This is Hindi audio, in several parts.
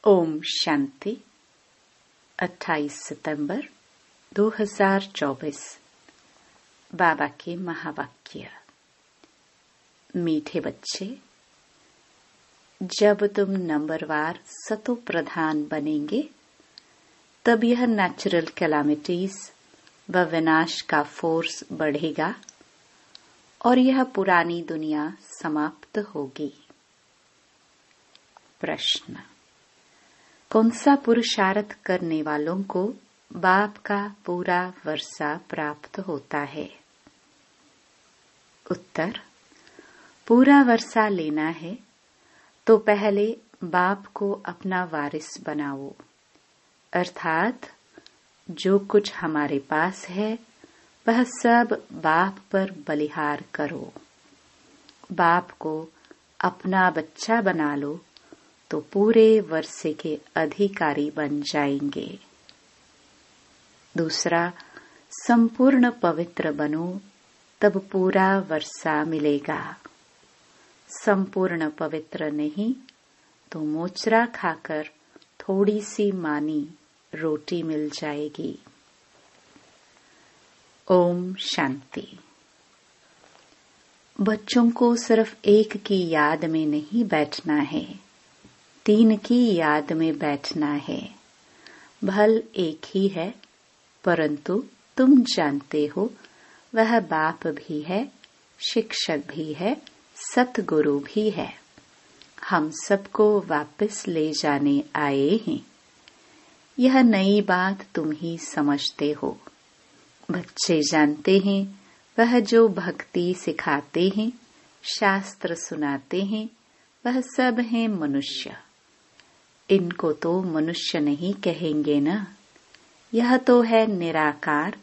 ओम शांति। 28 सितंबर 2024। बाबा के महावाक्य। मीठे बच्चे, जब तुम नंबरवार सतो प्रधान बनेंगे तब यह नेचुरल कैलामिटीज व विनाश का फोर्स बढ़ेगा और यह पुरानी दुनिया समाप्त होगी। प्रश्न: कौन सा पुरुषार्थ करने वालों को बाप का पूरा वर्षा प्राप्त होता है? उत्तर: पूरा वर्षा लेना है तो पहले बाप को अपना वारिस बनाओ, अर्थात जो कुछ हमारे पास है वह सब बाप पर बलिहार करो। बाप को अपना बच्चा बना लो तो पूरे वर्षे के अधिकारी बन जाएंगे। दूसरा, संपूर्ण पवित्र बनो तब पूरा वर्षा मिलेगा। संपूर्ण पवित्र नहीं तो मोचरा खाकर थोड़ी सी मानी रोटी मिल जाएगी। ओम शांति। बच्चों को सिर्फ एक की याद में नहीं बैठना है, 3 की याद में बैठना है। भल एक ही है, परंतु तुम जानते हो वह बाप भी है, शिक्षक भी है, सतगुरु भी है। हम सबको वापस ले जाने आए हैं। यह नई बात तुम ही समझते हो। बच्चे जानते हैं वह जो भक्ति सिखाते हैं, शास्त्र सुनाते हैं, वह सब हैं मनुष्य। इनको तो मनुष्य नहीं कहेंगे ना। यह तो है निराकार।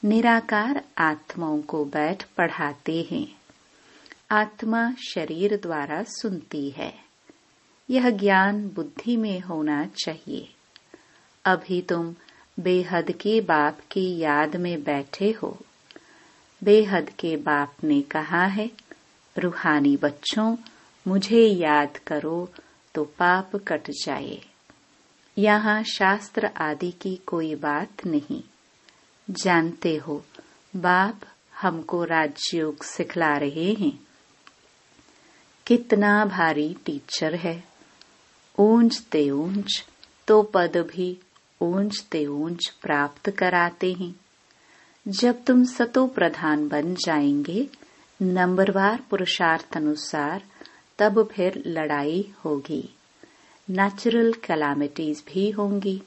निराकार आत्माओं को बैठ पढ़ाते हैं। आत्मा शरीर द्वारा सुनती है। यह ज्ञान बुद्धि में होना चाहिए। अभी तुम बेहद के बाप की याद में बैठे हो। बेहद के बाप ने कहा है, रूहानी बच्चों, मुझे याद करो तो पाप कट जाए। यहाँ शास्त्र आदि की कोई बात नहीं। जानते हो बाप हमको राजयोग सिखला रहे हैं। कितना भारी टीचर है। ऊंचते ऊंच तो पद भी ऊंचते ऊंच प्राप्त कराते हैं। जब तुम सतो प्रधान बन जाएंगे नंबरवार पुरुषार्थ अनुसार, तब फिर लड़ाई होगी, नेचुरल कैलामिटीज भी होंगी।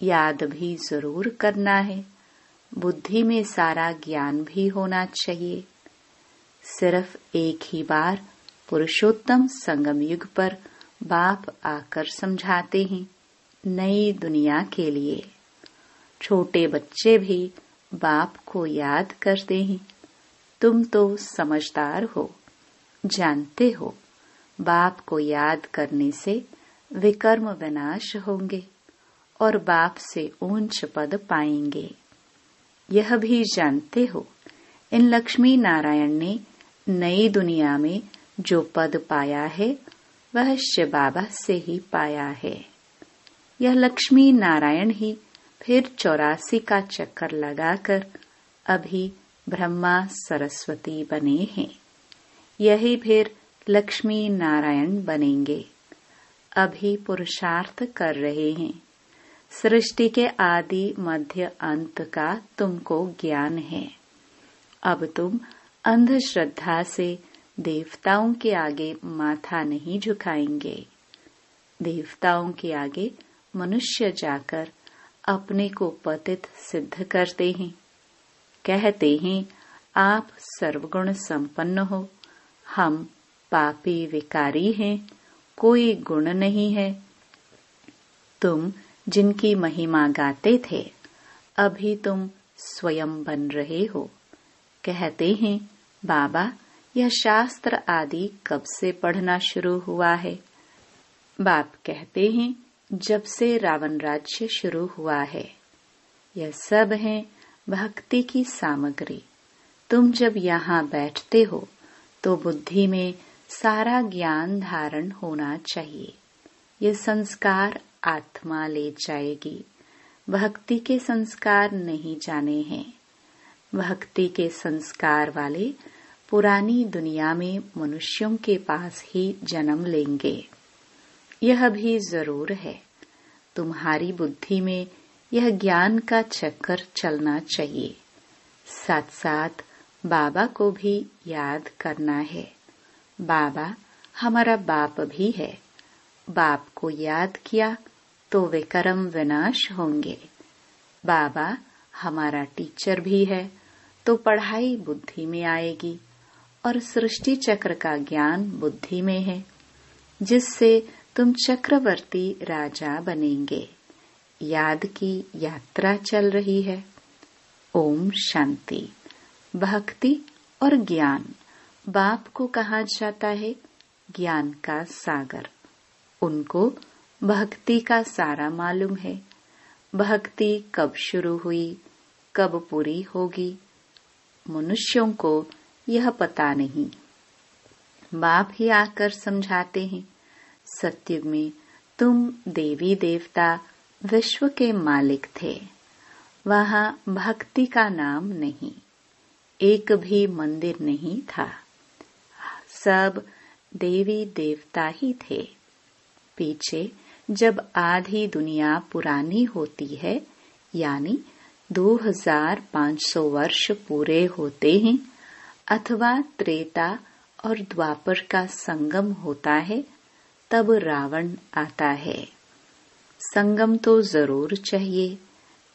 याद भी जरूर करना है। बुद्धि में सारा ज्ञान भी होना चाहिए। सिर्फ एक ही बार पुरुषोत्तम संगम युग पर बाप आकर समझाते हैं, नई दुनिया के लिए। छोटे बच्चे भी बाप को याद करते हैं। तुम तो समझदार हो, जानते हो बाप को याद करने से विकर्म विनाश होंगे और बाप से ऊंच पद पाएंगे। यह भी जानते हो इन लक्ष्मी नारायण ने नई दुनिया में जो पद पाया है वह शिव बाबा से ही पाया है। यह लक्ष्मी नारायण ही फिर 84 का चक्कर लगाकर अभी ब्रह्मा सरस्वती बने हैं। यही फिर लक्ष्मी नारायण बनेंगे। अभी पुरुषार्थ कर रहे हैं। सृष्टि के आदि मध्य अंत का तुमको ज्ञान है। अब तुम अंधश्रद्धा से देवताओं के आगे माथा नहीं झुकाएंगे। देवताओं के आगे मनुष्य जाकर अपने को पतित सिद्ध करते हैं। कहते हैं आप सर्वगुण संपन्न हो, हम पापी विकारी हैं, कोई गुण नहीं है। तुम जिनकी महिमा गाते थे, अभी तुम स्वयं बन रहे हो। कहते हैं बाबा यह शास्त्र आदि कब से पढ़ना शुरू हुआ है? बाप कहते हैं जब से रावण राज्य शुरू हुआ है। यह सब है भक्ति की सामग्री। तुम जब यहाँ बैठते हो तो बुद्धि में सारा ज्ञान धारण होना चाहिए। ये संस्कार आत्मा ले जाएगी। भक्ति के संस्कार नहीं जाने हैं। भक्ति के संस्कार वाले पुरानी दुनिया में मनुष्यों के पास ही जन्म लेंगे। यह भी जरूर है, तुम्हारी बुद्धि में यह ज्ञान का चक्कर चलना चाहिए। साथ साथ बाबा को भी याद करना है। बाबा हमारा बाप भी है। बाप को याद किया तो वे कर्म विनाश होंगे। बाबा हमारा टीचर भी है तो पढ़ाई बुद्धि में आएगी और सृष्टि चक्र का ज्ञान बुद्धि में है, जिससे तुम चक्रवर्ती राजा बनेंगे। याद की यात्रा चल रही है। ओम शांति। भक्ति और ज्ञान बाप को कहा जाता है ज्ञान का सागर। उनको भक्ति का सारा मालूम है। भक्ति कब शुरू हुई, कब पूरी होगी, मनुष्यों को यह पता नहीं। बाप ही आकर समझाते हैं, सतयुग में तुम देवी देवता विश्व के मालिक थे। वहाँ भक्ति का नाम नहीं, एक भी मंदिर नहीं था। सब देवी देवता ही थे। पीछे जब आधी दुनिया पुरानी होती है, यानी 2500 वर्ष पूरे होते हैं, अथवा त्रेता और द्वापर का संगम होता है, तब रावण आता है। संगम तो जरूर चाहिए।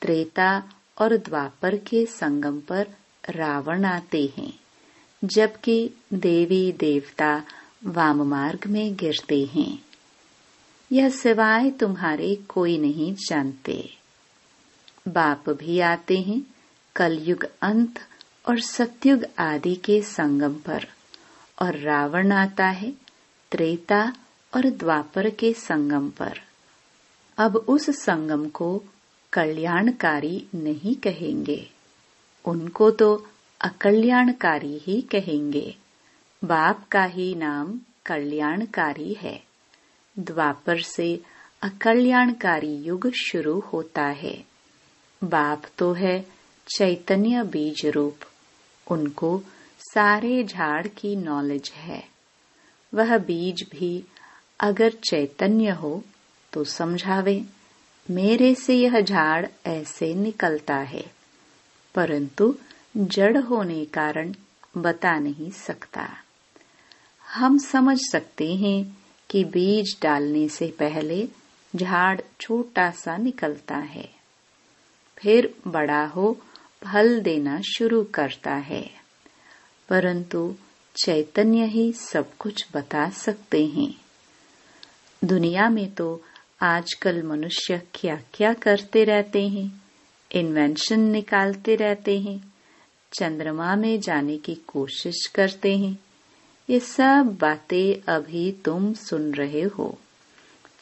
त्रेता और द्वापर के संगम पर रावण आते हैं, जबकि देवी देवता वाम मार्ग में गिरते हैं। यह सिवाय तुम्हारे कोई नहीं जानते। बाप भी आते हैं कलयुग अंत और सतयुग आदि के संगम पर, और रावण आता है त्रेता और द्वापर के संगम पर। अब उस संगम को कल्याणकारी नहीं कहेंगे, उनको तो अकल्याणकारी ही कहेंगे। बाप का ही नाम कल्याणकारी है। द्वापर से अकल्याणकारी युग शुरू होता है। बाप तो है चैतन्य बीज रूप, उनको सारे झाड़ की नॉलेज है। वह बीज भी अगर चैतन्य हो तो समझावे, मेरे से यह झाड़ ऐसे निकलता है, परंतु जड़ होने कारण बता नहीं सकता। हम समझ सकते हैं कि बीज डालने से पहले झाड़ छोटा सा निकलता है, फिर बड़ा हो फल देना शुरू करता है, परंतु चैतन्य ही सब कुछ बता सकते हैं। दुनिया में तो आजकल मनुष्य क्या क्या करते रहते हैं, इन्वेंशन निकालते रहते हैं, चंद्रमा में जाने की कोशिश करते हैं। ये सब बातें अभी तुम सुन रहे हो।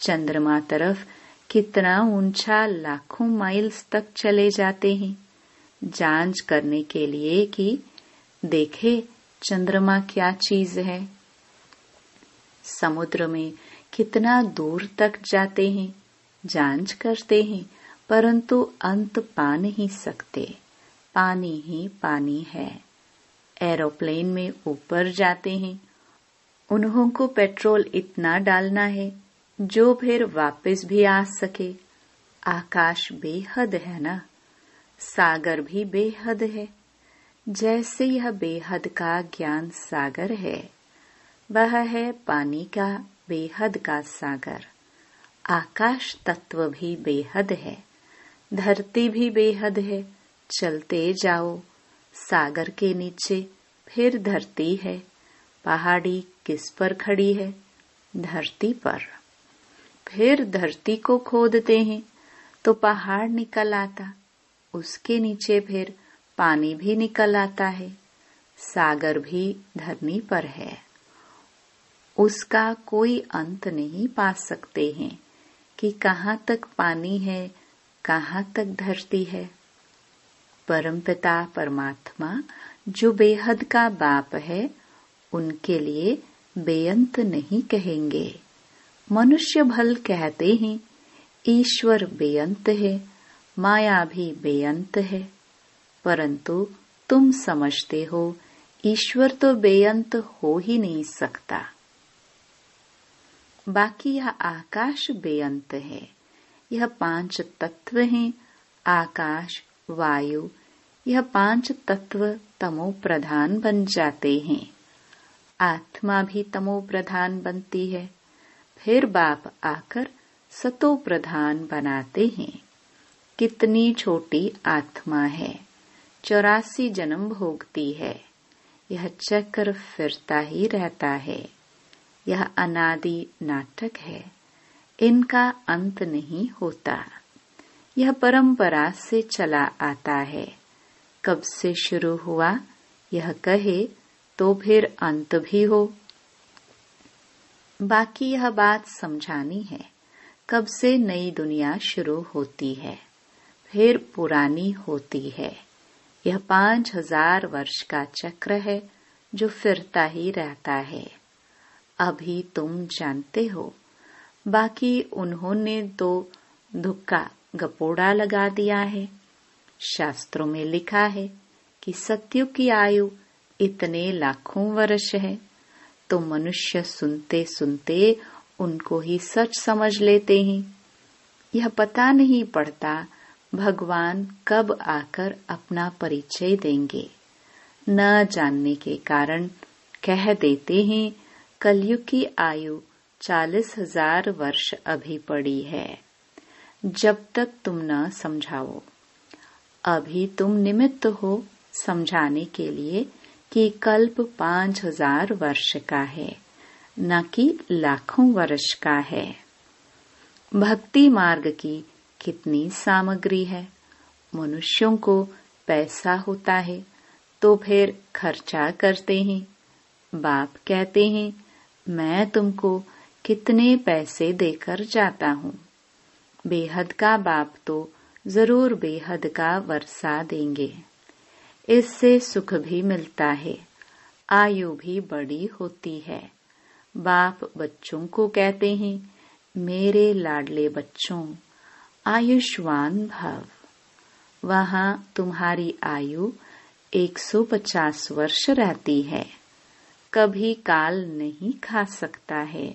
चंद्रमा तरफ कितना ऊंचा लाखों माइल्स तक चले जाते हैं, जांच करने के लिए कि देखे चंद्रमा क्या चीज है। समुद्र में कितना दूर तक जाते हैं, जांच करते हैं, परंतु अंत पा नहीं सकते। पानी ही पानी है। एरोप्लेन में ऊपर जाते हैं, उन्हों को पेट्रोल इतना डालना है जो फिर वापस भी आ सके। आकाश बेहद है ना, सागर भी बेहद है। जैसे यह बेहद का ज्ञान सागर है, वह है पानी का बेहद का सागर। आकाश तत्व भी बेहद है, धरती भी बेहद है। चलते जाओ, सागर के नीचे फिर धरती है। पहाड़ी किस पर खड़ी है? धरती पर। फिर धरती को खोदते हैं तो पहाड़ निकल आता, उसके नीचे फिर पानी भी निकल आता है। सागर भी धरनी पर है, उसका कोई अंत नहीं पा सकते हैं कि कहाँ तक पानी है, कहाँ तक धरती है। परमपिता परमात्मा जो बेहद का बाप है, उनके लिए बेअंत नहीं कहेंगे। मनुष्य भल कहते हैं ईश्वर बेअंत है, माया भी बेअंत है, परंतु तुम समझते हो ईश्वर तो बेअंत हो ही नहीं सकता। बाकी यह आकाश बेअंत है। यह 5 तत्व हैं, आकाश, वायु, यह 5 तत्व तमो प्रधान बन जाते हैं। आत्मा भी तमो प्रधान बनती है। फिर बाप आकर सतो प्रधान बनाते हैं। कितनी छोटी आत्मा है, 84 जन्म भोगती है। यह चक्र फिरता ही रहता है। यह अनादि नाटक है, इनका अंत नहीं होता। यह परंपरा से चला आता है। कब से शुरू हुआ यह कहे तो फिर अंत भी हो। बाकी यह बात समझानी है, कब से नई दुनिया शुरू होती है, फिर पुरानी होती है। यह 5000 वर्ष का चक्र है जो फिरता ही रहता है। अभी तुम जानते हो, बाकी उन्होंने तो धुक्का गपोड़ा लगा दिया है। शास्त्रों में लिखा है कि सत्युग की आयु इतने लाखों वर्ष है, तो मनुष्य सुनते सुनते उनको ही सच समझ लेते हैं। यह पता नहीं पड़ता भगवान कब आकर अपना परिचय देंगे। न जानने के कारण कह देते हैं कलयुग की आयु 40,000 वर्ष अभी पड़ी है। जब तक तुम न समझाओ, अभी तुम निमित्त हो समझाने के लिए कि कल्प 5000 वर्ष का है, न कि लाखों वर्ष का है। भक्ति मार्ग की कितनी सामग्री है। मनुष्यों को पैसा होता है तो फिर खर्चा करते हैं। बाप कहते हैं मैं तुमको कितने पैसे देकर जाता हूँ। बेहद का बाप तो जरूर बेहद का वर्षा देंगे। इससे सुख भी मिलता है, आयु भी बड़ी होती है। बाप बच्चों को कहते हैं मेरे लाडले बच्चों, आयुष्मान भव। वहाँ तुम्हारी आयु 150 वर्ष रहती है, कभी काल नहीं खा सकता है।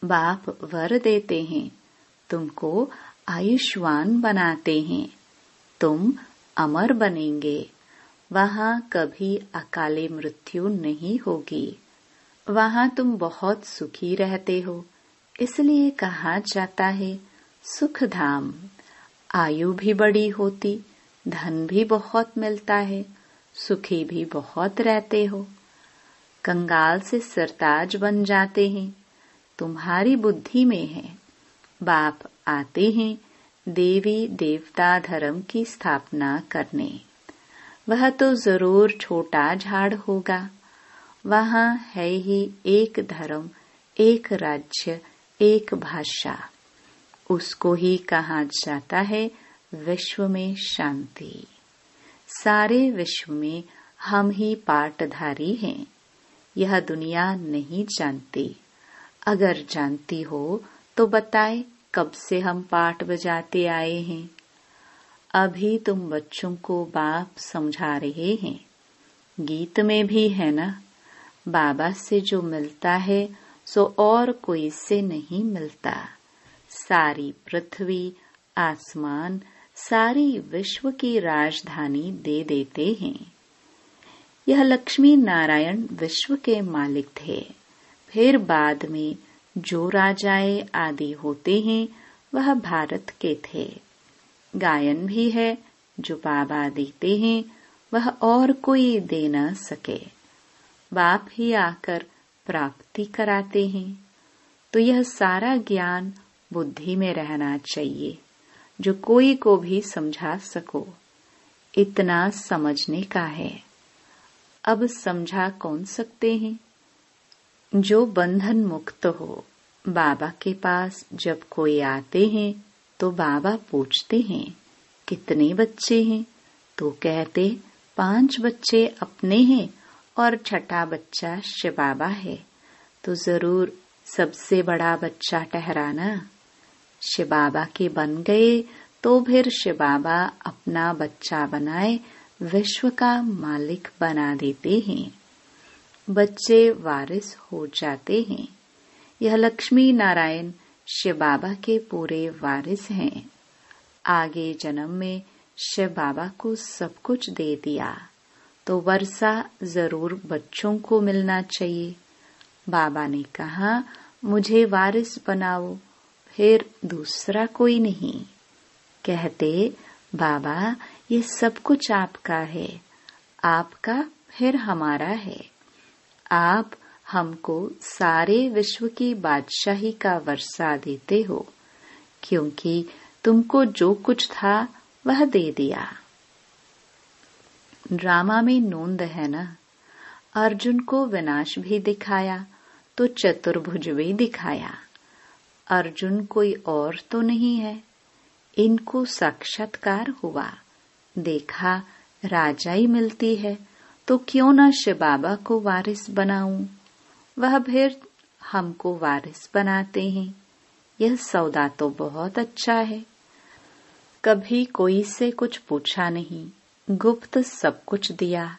बाप वर देते हैं, तुमको आयुष्मान बनाते हैं, तुम अमर बनेंगे। वहाँ कभी अकाले मृत्यु नहीं होगी। वहाँ तुम बहुत सुखी रहते हो, इसलिए कहा जाता है सुख धाम। आयु भी बड़ी होती, धन भी बहुत मिलता है, सुखी भी बहुत रहते हो। कंगाल से सरताज बन जाते हैं, तुम्हारी बुद्धि में है। बाप आते हैं देवी देवता धर्म की स्थापना करने। वह तो जरूर छोटा झाड़ होगा। वहाँ है ही एक धर्म, एक राज्य, एक भाषा। उसको ही कहा जाता है विश्व में शांति। सारे विश्व में हम ही पाटधारी हैं। यह दुनिया नहीं जानती। अगर जानती हो तो बताए कब से हम पाट बजाते आए हैं। अभी तुम बच्चों को बाप समझा रहे हैं। गीत में भी है ना, बाबा से जो मिलता है सो और कोई से नहीं मिलता। सारी पृथ्वी, आसमान, सारी विश्व की राजधानी दे देते हैं। यह लक्ष्मी नारायण विश्व के मालिक थे। फिर बाद में जो राजाएं आदि होते हैं वह भारत के थे। गायन भी है जो बाबा देते हैं, वह और कोई दे न सके। बाप ही आकर प्राप्ति कराते हैं। तो यह सारा ज्ञान बुद्धि में रहना चाहिए, जो कोई को भी समझा सको। इतना समझने का है। अब समझा कौन सकते हैं? जो बंधन मुक्त हो। बाबा के पास जब कोई आते हैं तो बाबा पूछते हैं कितने बच्चे हैं, तो कहते 5 बच्चे अपने हैं और छठा बच्चा शिव बाबा है। तो जरूर सबसे बड़ा बच्चा ठहराना। शिव बाबा के बन गए तो फिर शिव बाबा अपना बच्चा बनाए विश्व का मालिक बना देते हैं। बच्चे वारिस हो जाते हैं। यह लक्ष्मी नारायण शिव बाबा के पूरे वारिस हैं। आगे जन्म में शिव बाबा को सब कुछ दे दिया तो वर्षा जरूर बच्चों को मिलना चाहिए। बाबा ने कहा मुझे वारिस बनाओ, फिर दूसरा कोई नहीं। कहते बाबा ये सब कुछ आपका है, आपका फिर हमारा है। आप हमको सारे विश्व की बादशाही का वर्षा देते हो, क्योंकि तुमको जो कुछ था वह दे दिया। ड्रामा में नोंद है ना, अर्जुन को विनाश भी दिखाया तो चतुर्भुज भी दिखाया। अर्जुन कोई और तो नहीं है, इनको साक्षात्कार हुआ। देखा राजाई मिलती है तो क्यों न शिव बाबा को वारिस बनाऊं, वह फिर हमको वारिस बनाते हैं। यह सौदा तो बहुत अच्छा है। कभी कोई से कुछ पूछा नहीं, गुप्त सब कुछ दिया।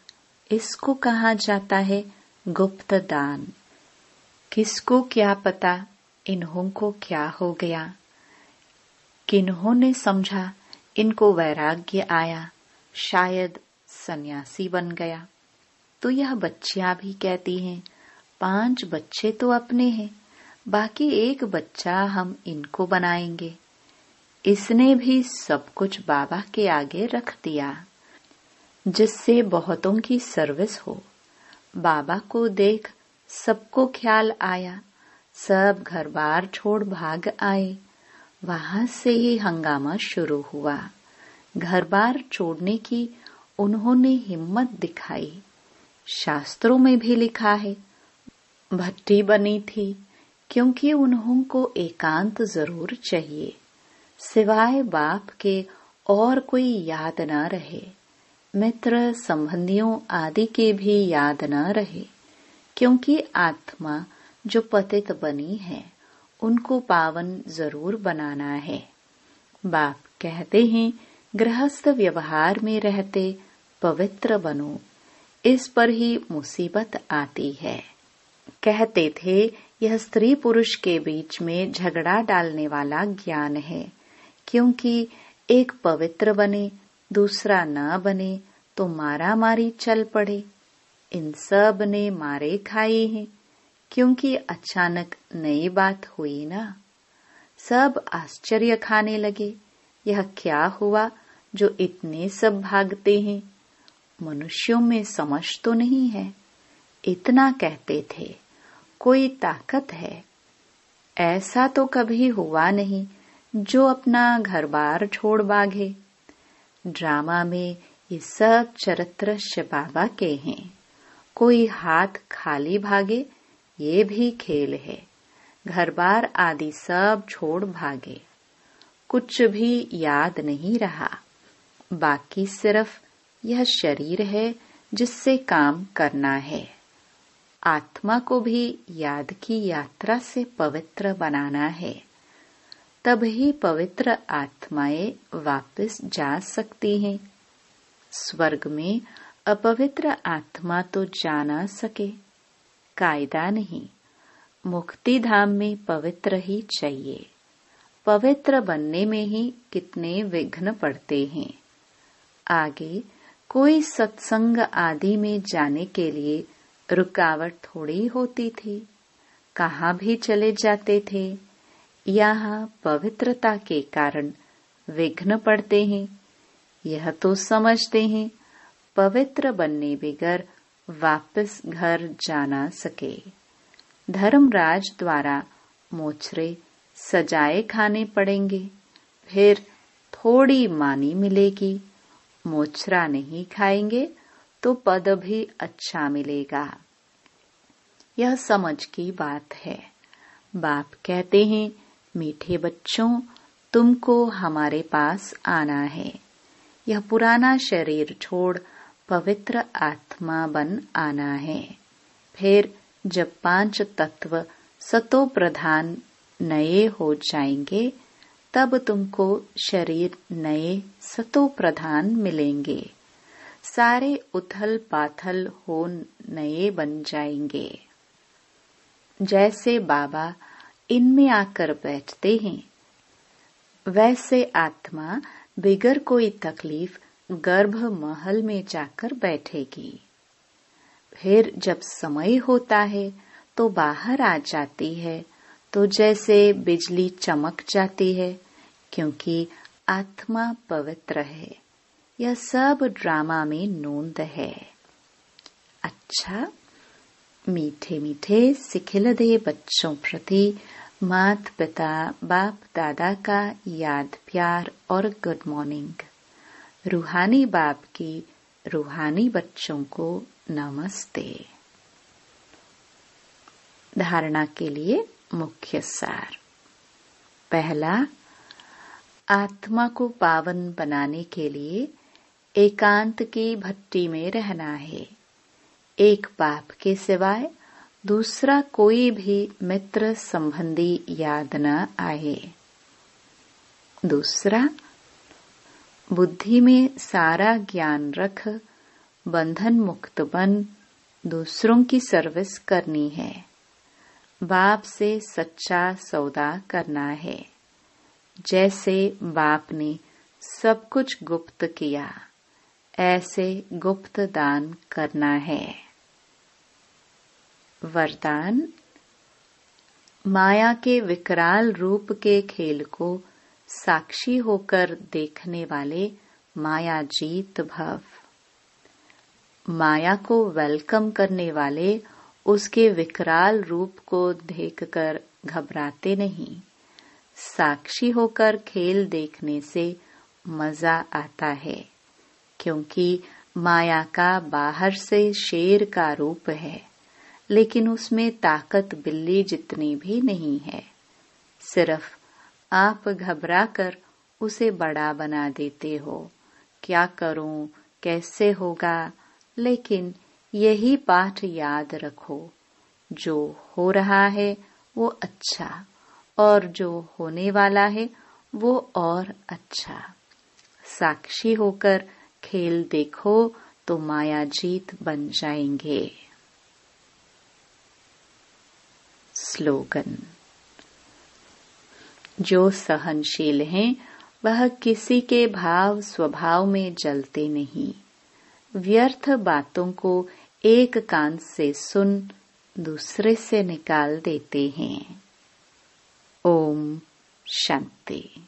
इसको कहा जाता है गुप्त दान। किसको क्या पता इन्हों को क्या हो गया, किन्होंने समझा इनको वैराग्य आया, शायद सन्यासी बन गया। तो यह बच्चियां भी कहती हैं 5 बच्चे तो अपने हैं, बाकी एक बच्चा हम इनको बनाएंगे। इसने भी सब कुछ बाबा के आगे रख दिया, जिससे बहुतों की सर्विस हो। बाबा को देख सबको ख्याल आया, सब घर बार छोड़ भाग आए। वहां से ही हंगामा शुरू हुआ। घर बार छोड़ने की उन्होंने हिम्मत दिखाई। शास्त्रों में भी लिखा है भट्टी बनी थी, क्योंकि उन्हों को एकांत जरूर चाहिए, सिवाय बाप के और कोई याद न रहे, मित्र संबंधियों आदि के भी याद न रहे, क्योंकि आत्मा जो पतित बनी है उनको पावन जरूर बनाना है। बाप कहते हैं गृहस्थ व्यवहार में रहते पवित्र बनो, इस पर ही मुसीबत आती है। कहते थे यह स्त्री पुरुष के बीच में झगड़ा डालने वाला ज्ञान है, क्योंकि एक पवित्र बने दूसरा न बने तो मारा मारी चल पड़े। इन सब ने मारे खाए हैं, क्योंकि अचानक नई बात हुई ना। सब आश्चर्य खाने लगे, यह क्या हुआ जो इतने सब भागते हैं। मनुष्यों में समझ तो नहीं है, इतना कहते थे कोई ताकत है। ऐसा तो कभी हुआ नहीं जो अपना घर बार छोड़ भागे। ड्रामा में ये सब चरित्र शिव बाबा के हैं। कोई हाथ खाली भागे ये भी खेल है। घर बार आदि सब छोड़ भागे, कुछ भी याद नहीं रहा। बाकी सिर्फ यह शरीर है जिससे काम करना है। आत्मा को भी याद की यात्रा से पवित्र बनाना है, तभी पवित्र आत्माएं वापस जा सकती हैं। स्वर्ग में अपवित्र आत्मा तो जा न सके, कायदा नहीं। मुक्ति धाम में पवित्र ही चाहिए। पवित्र बनने में ही कितने विघ्न पड़ते हैं। आगे कोई सत्संग आदि में जाने के लिए रुकावट थोड़ी होती थी, कहाँ भी चले जाते थे। यहाँ पवित्रता के कारण विघ्न पड़ते हैं। यह तो समझते हैं पवित्र बनने बगैर वापस घर जाना सके। धर्मराज द्वारा मोचरे सजाए खाने पड़ेंगे, फिर थोड़ी मानी मिलेगी। मोचरा नहीं खाएंगे तो पद भी अच्छा मिलेगा। यह समझ की बात है। बाप कहते हैं मीठे बच्चों, तुमको हमारे पास आना है। यह पुराना शरीर छोड़ पवित्र आत्मा बन आना है। फिर जब 5 तत्व सतो प्रधान नए हो जाएंगे, तब तुमको शरीर नए सतो प्रधान मिलेंगे। सारे उथल पाथल हो नए बन जाएंगे। जैसे बाबा इनमें आकर बैठते हैं, वैसे आत्मा बिगर कोई तकलीफ गर्भ महल में जाकर बैठेगी। फिर जब समय होता है तो बाहर आ जाती है, तो जैसे बिजली चमक जाती है, क्योंकि आत्मा पवित्र है। यह सब ड्रामा में नोंद है। अच्छा, मीठे मीठे सिखिलदे बच्चों प्रति माता पिता बाप दादा का याद प्यार और गुड मॉर्निंग। रूहानी बाप की रूहानी बच्चों को नमस्ते। धारणा के लिए मुख्य सार। पहला, आत्मा को पावन बनाने के लिए एकांत की भट्टी में रहना है। एक बाप के सिवाय दूसरा कोई भी मित्र संबंधी याद न आए। दूसरा, बुद्धि में सारा ज्ञान रख बंधन मुक्त बन दूसरों की सर्विस करनी है। बाप से सच्चा सौदा करना है। जैसे बाप ने सब कुछ गुप्त किया, ऐसे गुप्त दान करना है। वरदान, माया के विकराल रूप के खेल को साक्षी होकर देखने वाले माया जीत भव। माया को वेलकम करने वाले उसके विकराल रूप को देखकर घबराते नहीं। साक्षी होकर खेल देखने से मजा आता है, क्योंकि माया का बाहर से शेर का रूप है, लेकिन उसमें ताकत बिल्ली जितनी भी नहीं है। सिर्फ आप घबराकर उसे बड़ा बना देते हो। क्या करूं, कैसे होगा? लेकिन यही पाठ याद रखो, जो हो रहा है वो अच्छा, और जो होने वाला है वो और अच्छा। साक्षी होकर खेल देखो तो माया जीत बन जाएंगे। स्लोगन। जो सहनशील हैं वह किसी के भाव स्वभाव में जलते नहीं। व्यर्थ बातों को एक कान से सुन दूसरे से निकाल देते हैं। ओम शांति।